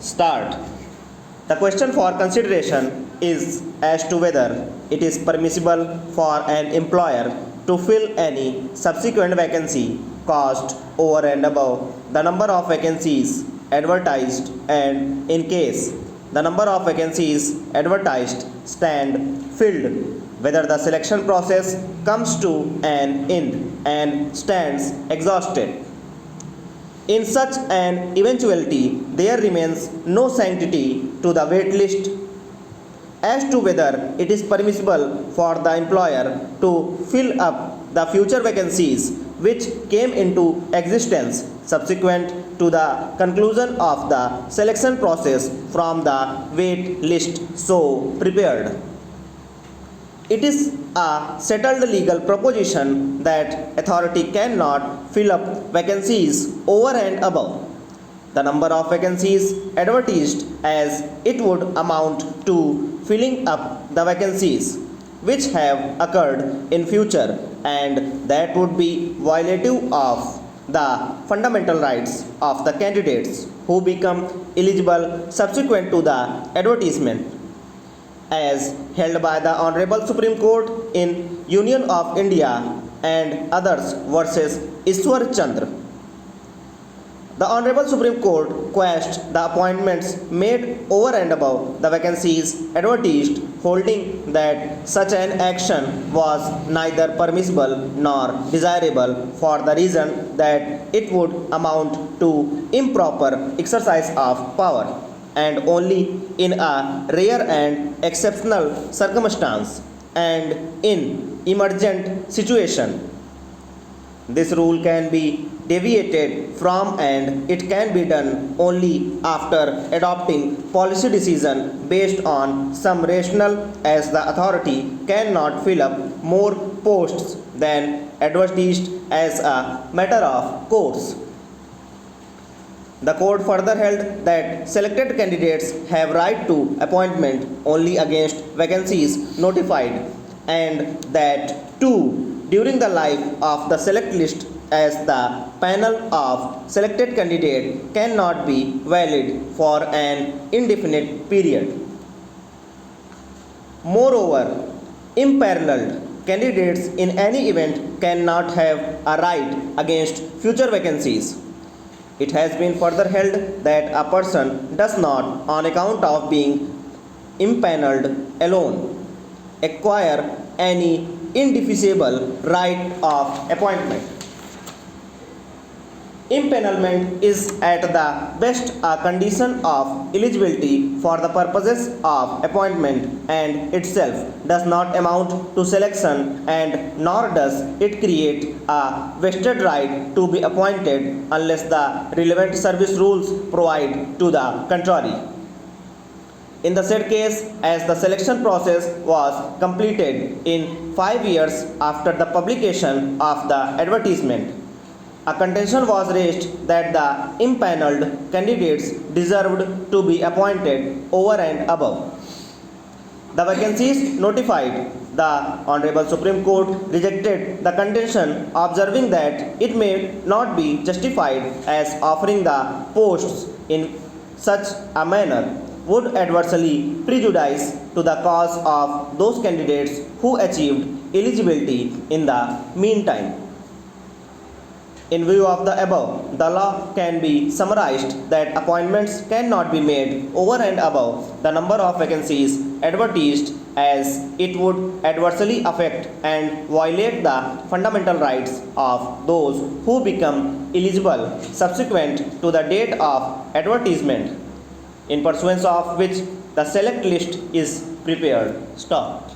Start. The question for consideration is as to whether it is permissible for an employer to fill any subsequent vacancy caused over and above the number of vacancies advertised, and in case the number of vacancies advertised stand filled, whether the selection process comes to an end and stands exhausted. In such an eventuality, there remains no sanctity to the wait list. As to whether it is permissible for the employer to fill up the future vacancies which came into existence subsequent to the conclusion of the selection process from the wait list so prepared. It is a settled legal proposition that authority cannot fill up vacancies over and above the number of vacancies advertised, as it would amount to filling up the vacancies which have occurred in future, and that would be violative of the fundamental rights of the candidates who become eligible subsequent to the advertisement, as held by the Honorable Supreme Court in Union of India and others versus Ishwar Chandra. The Honorable Supreme Court quashed the appointments made over and above the vacancies advertised, holding that such an action was neither permissible nor desirable for the reason that it would amount to improper exercise of power, and only in a rare and exceptional circumstance and in emergent situation this rule can be deviated from, and it can be done only after adopting policy decision based on some rationale, as the authority cannot fill up more posts than advertised as a matter of course. The court further held that selected candidates have right to appointment only against vacancies notified, and that too during the life of the select list, as the panel of selected candidate cannot be valid for an indefinite period. Moreover, unparalleled candidates in any event cannot have a right against future vacancies. It has been further held that a person does not, on account of being impaneled alone, acquire any indefeasible right of appointment. Impanelment is at the best a condition of eligibility for the purposes of appointment, and itself does not amount to selection, and nor does it create a vested right to be appointed unless the relevant service rules provide to the contrary. In the said case, as the selection process was completed in 5 years after the publication of the advertisement, a contention was raised that the impaneled candidates deserved to be appointed over and above the vacancies notified. The Honorable Supreme Court rejected the contention, observing that it may not be justified, as offering the posts in such a manner would adversely prejudice to the cause of those candidates who achieved eligibility in the meantime. In view of the above, the law can be summarized that appointments cannot be made over and above the number of vacancies advertised, as it would adversely affect and violate the fundamental rights of those who become eligible subsequent to the date of advertisement, in pursuance of which the select list is prepared. Stop.